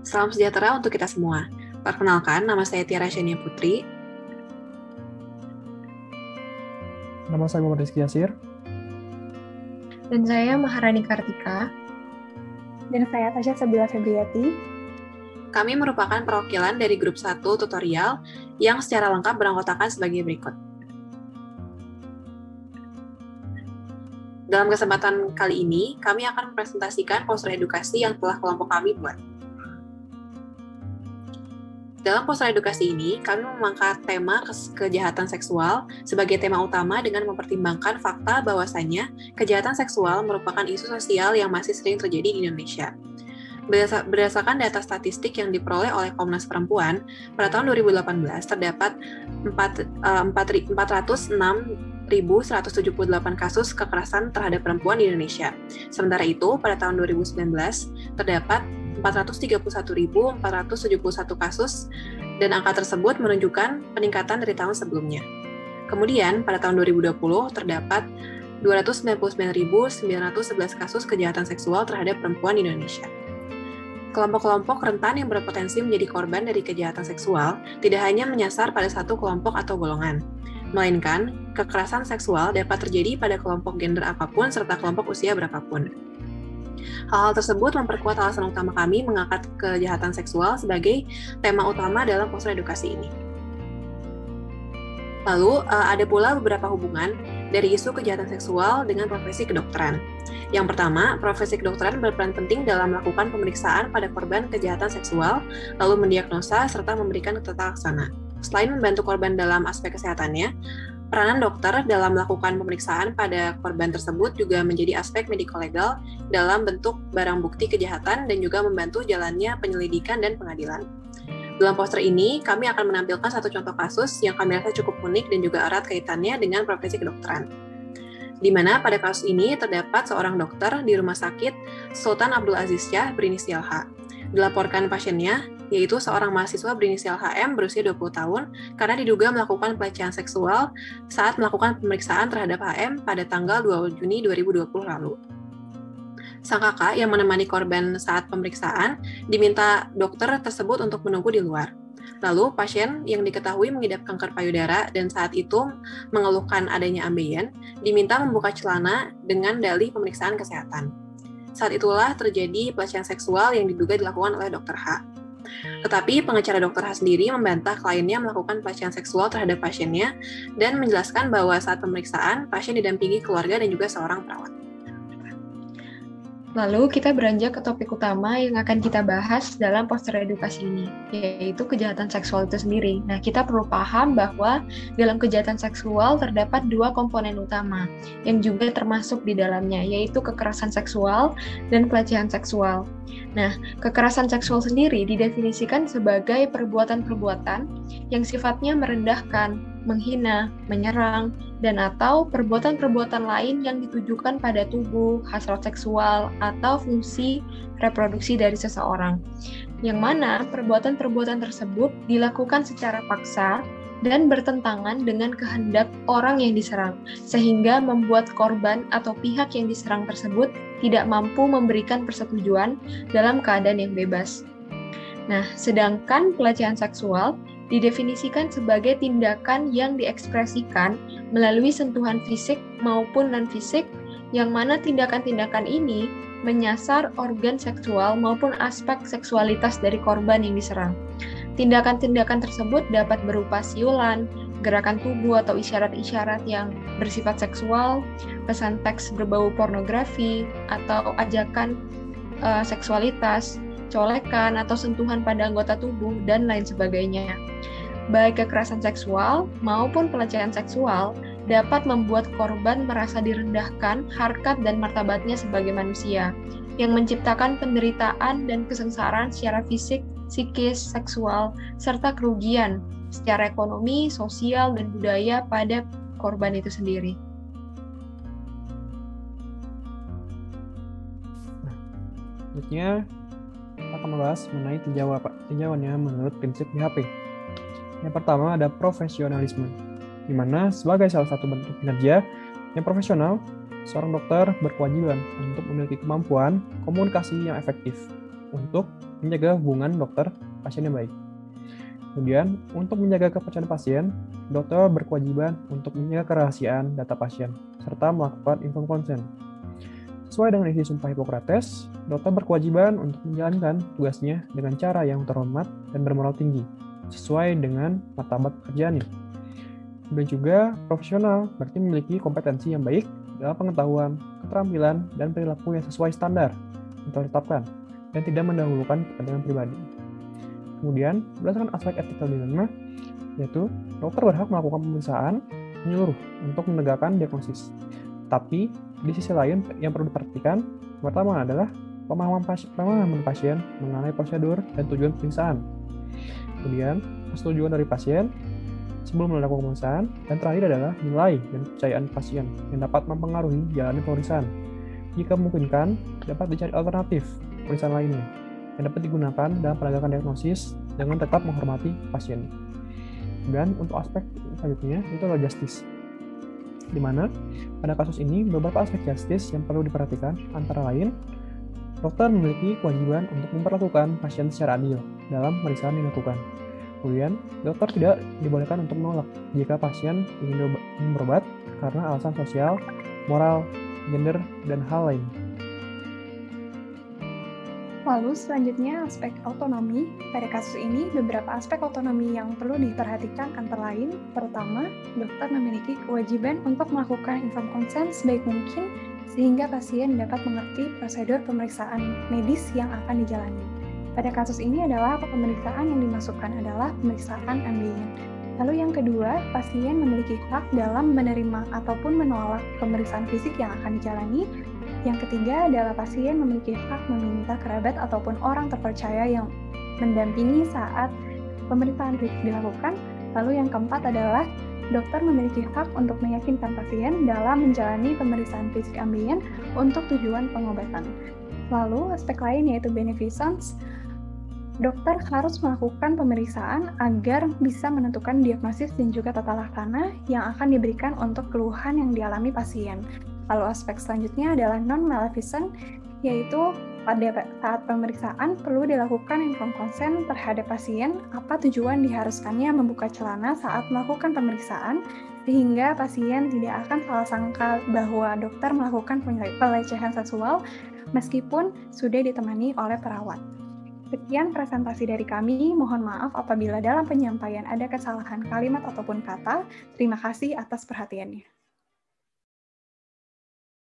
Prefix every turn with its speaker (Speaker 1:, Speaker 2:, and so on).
Speaker 1: Salam sejahtera untuk kita semua. Perkenalkan, nama saya Tiara Shania Putri.
Speaker 2: Nama saya Muhammad Rizky Yasir.
Speaker 3: Dan saya Maharani Kartika.
Speaker 4: Dan saya Tasya Sabila Febriati.
Speaker 1: Kami merupakan perwakilan dari grup 1 tutorial yang secara lengkap beranggotakan sebagai berikut. Dalam kesempatan kali ini, kami akan mempresentasikan poster edukasi yang telah kelompok kami buat. Dalam poster edukasi ini, kami mengangkat tema kejahatan seksual sebagai tema utama dengan mempertimbangkan fakta bahwasannya kejahatan seksual merupakan isu sosial yang masih sering terjadi di Indonesia. Berdasarkan data statistik yang diperoleh oleh Komnas Perempuan, pada tahun 2018 terdapat 406.178 kasus kekerasan terhadap perempuan di Indonesia. Sementara itu, pada tahun 2019 terdapat 431.471 kasus dan angka tersebut menunjukkan peningkatan dari tahun sebelumnya. Kemudian, pada tahun 2020 terdapat 299.911 kasus kejahatan seksual terhadap perempuan di Indonesia. Kelompok-kelompok rentan yang berpotensi menjadi korban dari kejahatan seksual tidak hanya menyasar pada satu kelompok atau golongan, melainkan kekerasan seksual dapat terjadi pada kelompok gender apapun serta kelompok usia berapapun. Hal-hal tersebut memperkuat alasan utama kami mengangkat kejahatan seksual sebagai tema utama dalam poster edukasi ini. Lalu, ada pula beberapa hubungan dari isu kejahatan seksual dengan profesi kedokteran. Yang pertama, profesi kedokteran berperan penting dalam melakukan pemeriksaan pada korban kejahatan seksual, lalu mendiagnosa serta memberikan tata laksana. Selain membantu korban dalam aspek kesehatannya, peranan dokter dalam melakukan pemeriksaan pada korban tersebut juga menjadi aspek mediko-legal dalam bentuk barang bukti kejahatan dan juga membantu jalannya penyelidikan dan pengadilan. Dalam poster ini, kami akan menampilkan satu contoh kasus yang kami rasa cukup unik dan juga erat kaitannya dengan profesi kedokteran. Di mana pada kasus ini terdapat seorang dokter di Rumah Sakit Sultan Abdul Aziz Shah berinisial H. Dilaporkan pasiennya, yaitu seorang mahasiswa berinisial HM berusia 20 tahun karena diduga melakukan pelecehan seksual saat melakukan pemeriksaan terhadap HM pada tanggal 2 Juni 2020 lalu. Sang kakak yang menemani korban saat pemeriksaan diminta dokter tersebut untuk menunggu di luar. Lalu pasien yang diketahui mengidap kanker payudara dan saat itu mengeluhkan adanya ambeien diminta membuka celana dengan dalih pemeriksaan kesehatan. Saat itulah terjadi pelecehan seksual yang diduga dilakukan oleh Dr. H. Tetapi pengacara Dr. H sendiri membantah kliennya melakukan pelecehan seksual terhadap pasiennya dan menjelaskan bahwa saat pemeriksaan pasien didampingi keluarga dan juga seorang perawat.
Speaker 3: Lalu kita beranjak ke topik utama yang akan kita bahas dalam poster edukasi ini, yaitu kejahatan seksual itu sendiri. Nah, kita perlu paham bahwa dalam kejahatan seksual terdapat dua komponen utama yang juga termasuk di dalamnya, yaitu kekerasan seksual dan pelecehan seksual. Nah, kekerasan seksual sendiri didefinisikan sebagai perbuatan-perbuatan yang sifatnya merendahkan, menghina, menyerang, dan atau perbuatan-perbuatan lain yang ditujukan pada tubuh, hasrat seksual, atau fungsi reproduksi dari seseorang. Yang mana perbuatan-perbuatan tersebut dilakukan secara paksa dan bertentangan dengan kehendak orang yang diserang, sehingga membuat korban atau pihak yang diserang tersebut tidak mampu memberikan persetujuan dalam keadaan yang bebas. Nah, sedangkan pelecehan seksual didefinisikan sebagai tindakan yang diekspresikan melalui sentuhan fisik maupun non-fisik, yang mana tindakan-tindakan ini menyasar organ seksual maupun aspek seksualitas dari korban yang diserang. Tindakan-tindakan tersebut dapat berupa siulan, gerakan tubuh atau isyarat-isyarat yang bersifat seksual, pesan teks berbau pornografi, atau ajakan seksualitas, colekan atau sentuhan pada anggota tubuh, dan lain sebagainya. Baik kekerasan seksual maupun pelecehan seksual dapat membuat korban merasa direndahkan harkat dan martabatnya sebagai manusia, yang menciptakan penderitaan dan kesengsaraan secara fisik, psikis, seksual, serta kerugian secara ekonomi, sosial, dan budaya pada korban itu sendiri.
Speaker 2: Selanjutnya, kita akan membahas mengenai tinjauannya menurut prinsip PHP. Yang pertama ada profesionalisme, di mana sebagai salah satu bentuk kinerja yang profesional, seorang dokter berkewajiban untuk memiliki kemampuan komunikasi yang efektif untuk menjaga hubungan dokter-pasien yang baik. Kemudian, untuk menjaga kepercayaan pasien, dokter berkewajiban untuk menjaga kerahasiaan data pasien, serta melakukan informed consent. Sesuai dengan isi Sumpah Hippokrates, dokter berkewajiban untuk menjalankan tugasnya dengan cara yang terhormat dan bermoral tinggi, sesuai dengan martabat pekerjaannya. Kemudian juga profesional, berarti memiliki kompetensi yang baik dalam pengetahuan, keterampilan, dan perilaku yang sesuai standar yang telah ditetapkan, dan tidak mendahulukan kepentingan pribadi. Kemudian, berdasarkan aspek etikal dilema, yaitu dokter berhak melakukan pemeriksaan menyeluruh untuk menegakkan diagnosis. Tapi, di sisi lain yang perlu diperhatikan, pertama adalah pemahaman pasien mengenai prosedur dan tujuan pemeriksaan. Kemudian, persetujuan dari pasien sebelum melakukan pemeriksaan, dan terakhir adalah nilai dan kepercayaan pasien yang dapat mempengaruhi jalannya pemeriksaan. Jika memungkinkan, dapat dicari alternatif pemeriksaan lainnya yang dapat digunakan dalam penegakan diagnosis dengan tetap menghormati pasien. Dan untuk aspek selanjutnya itu adalah justice, di mana pada kasus ini beberapa aspek justice yang perlu diperhatikan, antara lain dokter memiliki kewajiban untuk memperlakukan pasien secara adil dalam pemeriksaan yang dilakukan. Kemudian, dokter tidak dibolehkan untuk menolak jika pasien ingin berobat karena alasan sosial, moral, gender, dan hal lain.
Speaker 4: Lalu selanjutnya aspek autonomi. Pada kasus ini, beberapa aspek otonomi yang perlu diperhatikan antara lain, pertama, dokter memiliki kewajiban untuk melakukan informed consent sebaik mungkin sehingga pasien dapat mengerti prosedur pemeriksaan medis yang akan dijalani. Pada kasus ini adalah pemeriksaan yang dimasukkan adalah pemeriksaan ambien. Lalu yang kedua, pasien memiliki hak dalam menerima ataupun menolak pemeriksaan fisik yang akan dijalani. Yang ketiga adalah pasien memiliki hak meminta kerabat ataupun orang terpercaya yang mendampingi saat pemeriksaan fisik dilakukan. Lalu yang keempat adalah dokter memiliki hak untuk meyakinkan pasien dalam menjalani pemeriksaan fisik ambien untuk tujuan pengobatan. Lalu aspek lain yaitu beneficence. Dokter harus melakukan pemeriksaan agar bisa menentukan diagnosis dan juga tata laksana yang akan diberikan untuk keluhan yang dialami pasien. Lalu aspek selanjutnya adalah non-maleficent, yaitu pada saat pemeriksaan perlu dilakukan informed consent terhadap pasien apa tujuan diharuskannya membuka celana saat melakukan pemeriksaan, sehingga pasien tidak akan salah sangka bahwa dokter melakukan pelecehan seksual meskipun sudah ditemani oleh perawat. Sekian presentasi dari kami, mohon maaf apabila dalam penyampaian ada kesalahan kalimat ataupun kata. Terima kasih atas perhatiannya.